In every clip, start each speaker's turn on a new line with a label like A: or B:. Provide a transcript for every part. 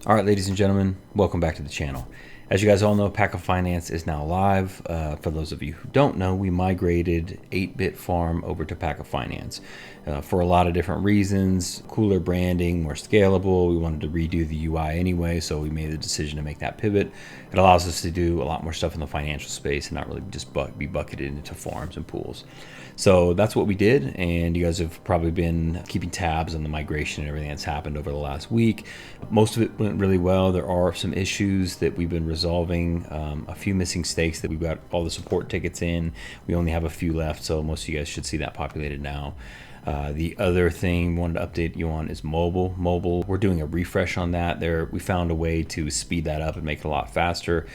A: All right, ladies and gentlemen, welcome back to the channel. As you guys all know, Paca Finance is now live. For those of you who don't know, we migrated 8-Bit Farm over to Paca Finance for a lot of different reasons. Cooler branding, more scalable. We wanted to redo the UI anyway, so we made the decision to make that pivot. It allows us to do a lot more stuff in the financial space and not really just be bucketed into farms and pools. So that's what we did, and you guys have probably been keeping tabs on the migration and everything that's happened over the last week. Most of it went really well. There are some issues that we've been resolving, a few missing stakes that we've got all the support tickets in. We only have a few left, so most of you guys should see that populated now. The other thing I wanted to update you on is mobile. We're doing a refresh on that. We found a way to speed that up and make it a lot faster.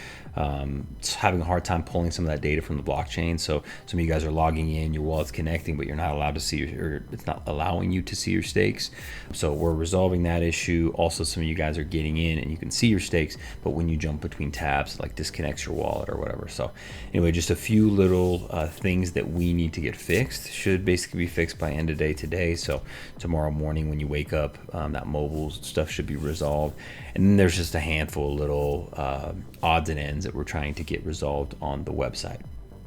A: It's having a hard time pulling some of that data from the blockchain. So some of you guys are logging in, your wallet's connecting, but you're not allowed to see, or it's not allowing you to see your stakes. So we're resolving that issue. Also, some of you guys are getting in and you can see your stakes, but when you jump between tabs, it like disconnects your wallet or whatever. So anyway, just a few little things that we need to get fixed. Should basically be fixed by end of day today. So tomorrow morning when you wake up, that mobile stuff should be resolved. And then there's just a handful of little odds and ends that we're trying to get resolved on the website.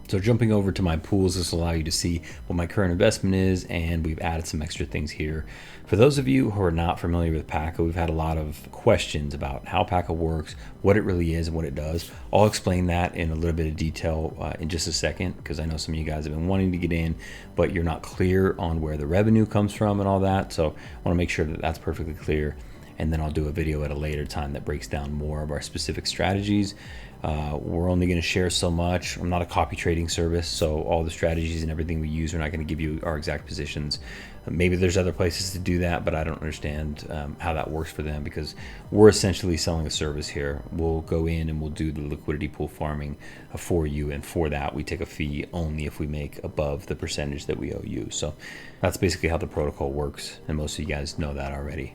A: So jumping over to my pools, this will allow you to see what my current investment is, and we've added some extra things here. For those of you who are not familiar with Paca, we've had a lot of questions about how Paca works, what it really is and what it does. I'll explain that in a little bit of detail in just a second, because I know some of you guys have been wanting to get in, but you're not clear on where the revenue comes from and all that. So I want to make sure that that's perfectly clear. And then I'll do a video at a later time that breaks down more of our specific strategies. We're only going to share so much. I'm not a copy trading service, so all the strategies and everything we use, we're not going to give you our exact positions. Maybe there's other places to do that, but I don't understand how that works for them, because we're essentially selling a service here. We'll go in and we'll do the liquidity pool farming for you, and for that we take a fee only if we make above the percentage that we owe you. So that's basically how the protocol works, and most of you guys know that already.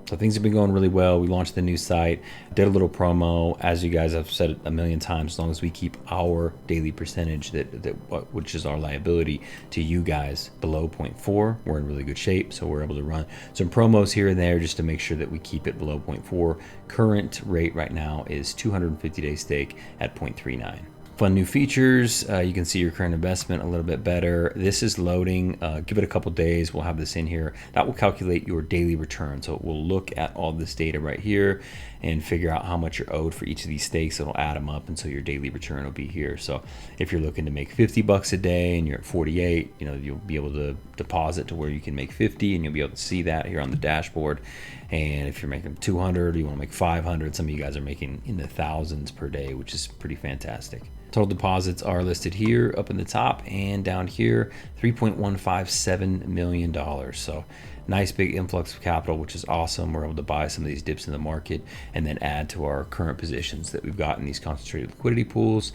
A: So things have been going really well. We launched the new site, did a little promo. As you guys have said it a million times, as long as we keep our daily percentage, which is our liability to you guys, below 0.4, we're in really good shape. So we're able to run some promos here and there just to make sure that we keep it below 0.4. Current rate right now is 250-day stake at 0.39. Fun new features. You can see your current investment a little bit better. This is loading. Give it a couple days. We'll have this in here. That will calculate your daily return. So it will look at all this data right here and figure out how much you're owed for each of these stakes. It'll add them up, and so your daily return will be here. So if you're looking to make 50 bucks a day and you're at 48, you'll be able to deposit to where you can make 50, and you'll be able to see that here on the dashboard. And if you're making 200, you want to make 500. Some of you guys are making in the thousands per day, which is pretty fantastic. Total deposits are listed here up in the top, and down here $3.157 million. So nice big influx of capital, which is awesome. We're able to buy some of these dips in the market and then add to our current positions that we've got in these concentrated liquidity pools.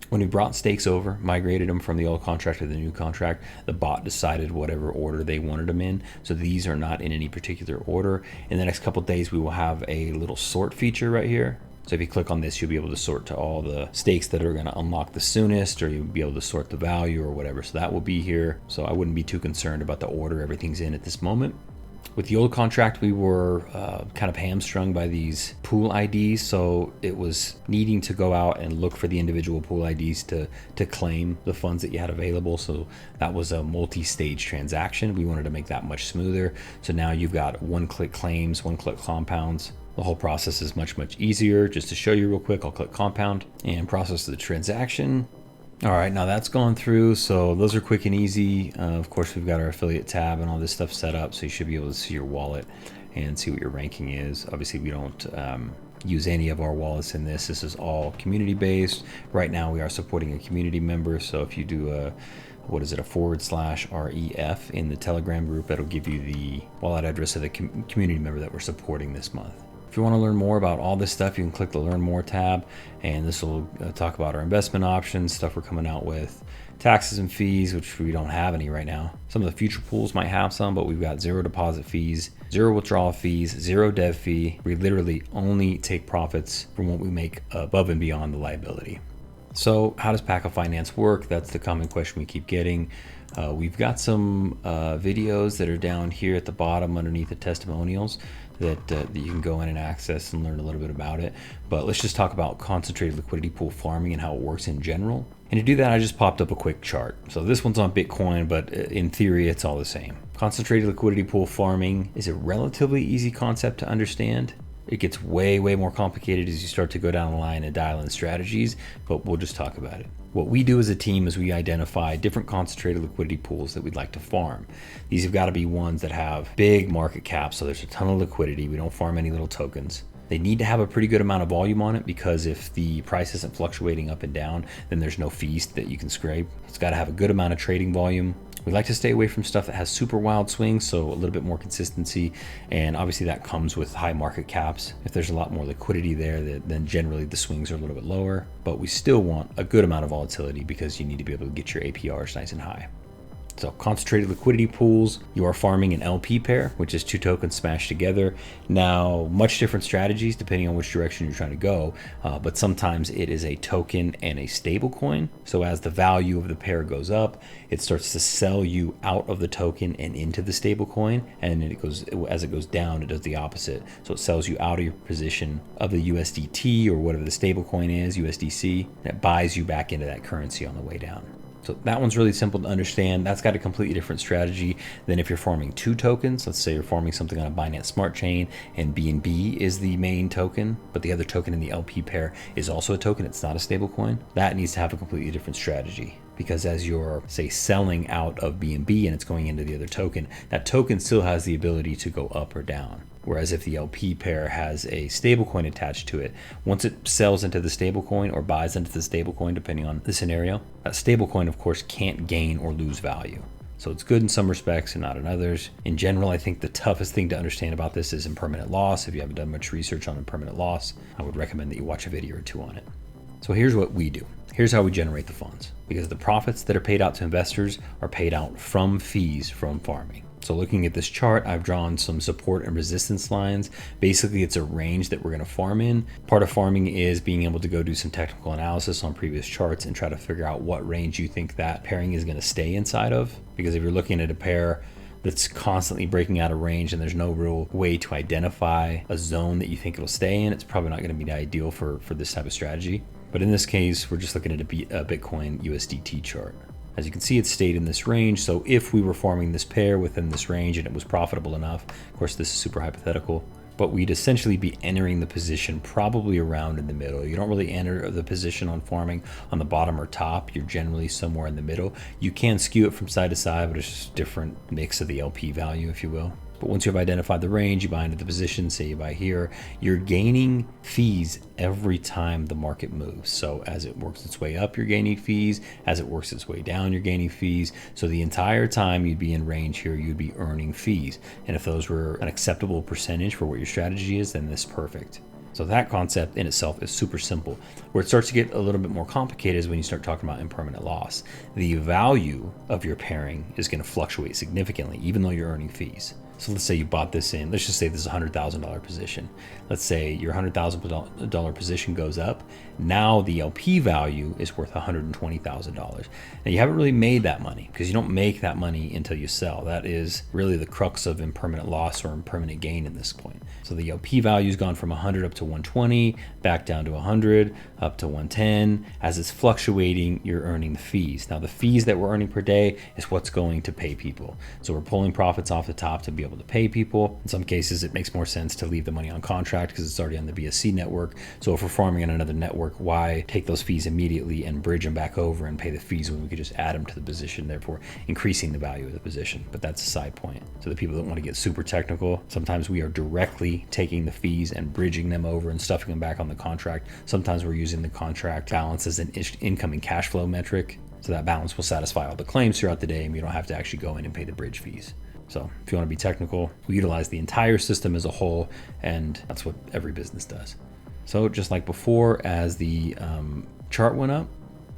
A: When we brought stakes over, migrated them from the old contract to the new contract, the bot decided whatever order they wanted them in. So these are not in any particular order. In the next couple of days, we will have a little sort feature right here. So if you click on this, you'll be able to sort to all the stakes that are going to unlock the soonest, or you'll be able to sort the value or whatever. So that will be here. So I wouldn't be too concerned about the order everything's in at this moment. With the old contract, we were kind of hamstrung by these pool IDs. So it was needing to go out and look for the individual pool IDs to claim the funds that you had available. So that was a multi-stage transaction. We wanted to make that much smoother. So now you've got one-click claims, one-click compounds. The whole process is much, much easier. Just to show you real quick, I'll click compound and process the transaction. All right, now that's gone through. So those are quick and easy. Of course, we've got our affiliate tab and all this stuff set up. So you should be able to see your wallet and see what your ranking is. Obviously, we don't use any of our wallets in this. This is all community based. Right now, we are supporting a community member. So if you do a /REF in the Telegram group, that'll give you the wallet address of the community member that we're supporting this month. If you want to learn more about all this stuff, you can click the Learn More tab, and this will talk about our investment options, stuff we're coming out with, taxes and fees, which we don't have any right now. Some of the future pools might have some, but we've got 0 deposit fees, 0 withdrawal fees, 0 dev fee. We literally only take profits from what we make above and beyond the liability. So how does Paca Finance work? That's the common question we keep getting. We've got some videos that are down here at the bottom underneath the testimonials that you can go in and access and learn a little bit about it. But let's just talk about concentrated liquidity pool farming and how it works in general. And to do that, I just popped up a quick chart. So this one's on Bitcoin, but in theory, it's all the same. Concentrated liquidity pool farming is a relatively easy concept to understand. It gets way more complicated as you start to go down the line and dial in strategies, but we'll just talk about it. What we do as a team is we identify different concentrated liquidity pools that we'd like to farm. These have got to be ones that have big market caps, so there's a ton of liquidity. We don't farm any little tokens. They need to have a pretty good amount of volume on it, because if the price isn't fluctuating up and down, then there's no fees that you can scrape. It's got to have a good amount of trading volume. We like to stay away from stuff that has super wild swings, so a little bit more consistency, and obviously that comes with high market caps. If there's a lot more liquidity there, then generally the swings are a little bit lower, but we still want a good amount of volatility because you need to be able to get your APRs nice and high. So concentrated liquidity pools, you are farming an LP pair, which is two tokens smashed together. Now, much different strategies depending on which direction you're trying to go, but sometimes it is a token and a stable coin. So as the value of the pair goes up, it starts to sell you out of the token and into the stable coin, and as it goes down, it does the opposite. So it sells you out of your position of the USDT or whatever the stable coin is, USDC, and it buys you back into that currency on the way down. So that one's really simple to understand. That's got a completely different strategy than if you're farming two tokens. Let's say you're farming something on a Binance Smart Chain and BNB is the main token, but the other token in the LP pair is also a token. It's not a stable coin. That needs to have a completely different strategy, because as you're, say, selling out of BNB and it's going into the other token, that token still has the ability to go up or down. Whereas if the LP pair has a stablecoin attached to it, once it sells into the stablecoin or buys into the stablecoin, depending on the scenario, that stablecoin, of course, can't gain or lose value. So it's good in some respects and not in others. In general, I think the toughest thing to understand about this is impermanent loss. If you haven't done much research on impermanent loss, I would recommend that you watch a video or two on it. So here's what we do. Here's how we generate the funds, because the profits that are paid out to investors are paid out from fees from farming. So looking at this chart, I've drawn some support and resistance lines. Basically, it's a range that we're going to farm in. Part of farming is being able to go do some technical analysis on previous charts and try to figure out what range you think that pairing is going to stay inside of. Because if you're looking at a pair that's constantly breaking out of range and there's no real way to identify a zone that you think it'll stay in, it's probably not going to be ideal for this type of strategy. But in this case, we're just looking at a Bitcoin USDT chart. As you can see, it stayed in this range. So if we were farming this pair within this range and it was profitable enough, of course, this is super hypothetical, but we'd essentially be entering the position probably around in the middle. You don't really enter the position on farming on the bottom or top. You're generally somewhere in the middle. You can skew it from side to side, but it's just a different mix of the LP value, if you will. But once you've identified the range, you buy into the position, say you buy here, you're gaining fees every time the market moves. So as it works its way up, you're gaining fees. As it works its way down, you're gaining fees. So the entire time you'd be in range here, you'd be earning fees. And if those were an acceptable percentage for what your strategy is, then this is perfect. So that concept in itself is super simple. Where it starts to get a little bit more complicated is when you start talking about impermanent loss. The value of your pairing is going to fluctuate significantly, even though you're earning fees. So let's say you bought this in, let's just say this is a $100,000 position. Let's say your $100,000 position goes up. Now the LP value is worth $120,000. Now you haven't really made that money, because you don't make that money until you sell. That is really the crux of impermanent loss or impermanent gain in this point. So the LP value has gone from 100 up to 120, back down to 100, up to 110. As it's fluctuating, you're earning the fees. Now the fees that we're earning per day is what's going to pay people. So we're pulling profits off the top to be able to pay people. In some cases, it makes more sense to leave the money on contract because it's already on the BSC network. So if we're farming on another network, why take those fees immediately and bridge them back over and pay the fees when we could just add them to the position, therefore increasing the value of the position? But that's a side point. So the people that want to get super technical, sometimes we are directly taking the fees and bridging them over and stuffing them back on the contract. Sometimes we're using the contract balance as an incoming cash flow metric. So that balance will satisfy all the claims throughout the day and you don't have to actually go in and pay the bridge fees. So if you want to be technical, we utilize the entire system as a whole, and that's what every business does. So just like before, as the chart went up,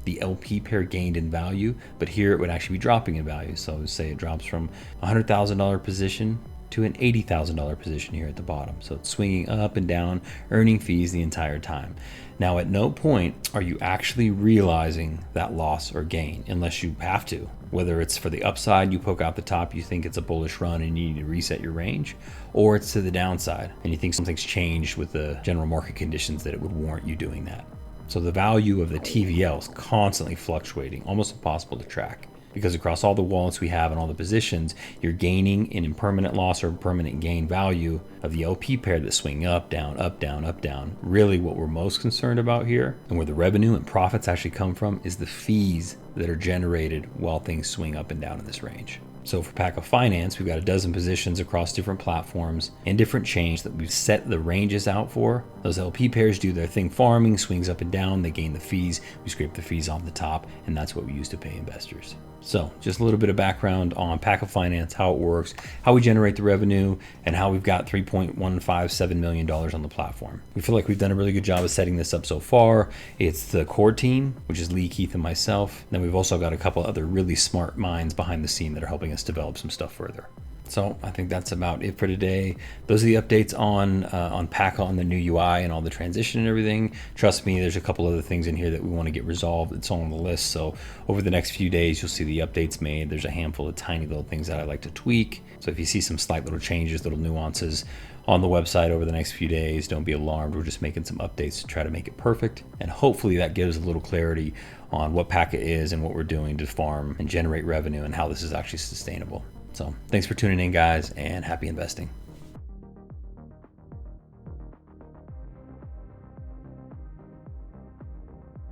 A: the LP pair gained in value, but here it would actually be dropping in value. So say it drops from $100,000 position to an $80,000 position here at the bottom. So it's swinging up and down, earning fees the entire time. Now, at no point are you actually realizing that loss or gain unless you have to. Whether it's for the upside, you poke out the top, you think it's a bullish run and you need to reset your range, or it's to the downside and you think something's changed with the general market conditions that it would warrant you doing that. So the value of the TVL is constantly fluctuating, almost impossible to track. Because across all the wallets we have and all the positions, you're gaining in impermanent loss or permanent gain value of the LP pair that swing up, down, up, down, up, down. Really what we're most concerned about here and where the revenue and profits actually come from is the fees that are generated while things swing up and down in this range. So for Paca Finance, we've got a dozen positions across different platforms and different chains that we've set the ranges out for. Those LP pairs do their thing farming, swings up and down, they gain the fees, we scrape the fees on the top, and that's what we use to pay investors. So just a little bit of background on Paca Finance, how it works, how we generate the revenue, and how we've got $3.157 million on the platform. We feel like we've done a really good job of setting this up so far. It's the core team, which is Lee, Keith, and myself. Then we've also got a couple other really smart minds behind the scene that are helping us develop some stuff further. So I think that's about it for today. Those are the updates on Paca, on the new UI and all the transition and everything. Trust me, there's a couple other things in here that we want to get resolved. It's all on the list. So over the next few days, you'll see the updates made. There's a handful of tiny little things that I like to tweak. So if you see some slight little changes, little nuances on the website over the next few days, don't be alarmed. We're just making some updates to try to make it perfect. And hopefully that gives a little clarity on what Paca is and what we're doing to farm and generate revenue and how this is actually sustainable. So thanks for tuning in, guys, and happy investing.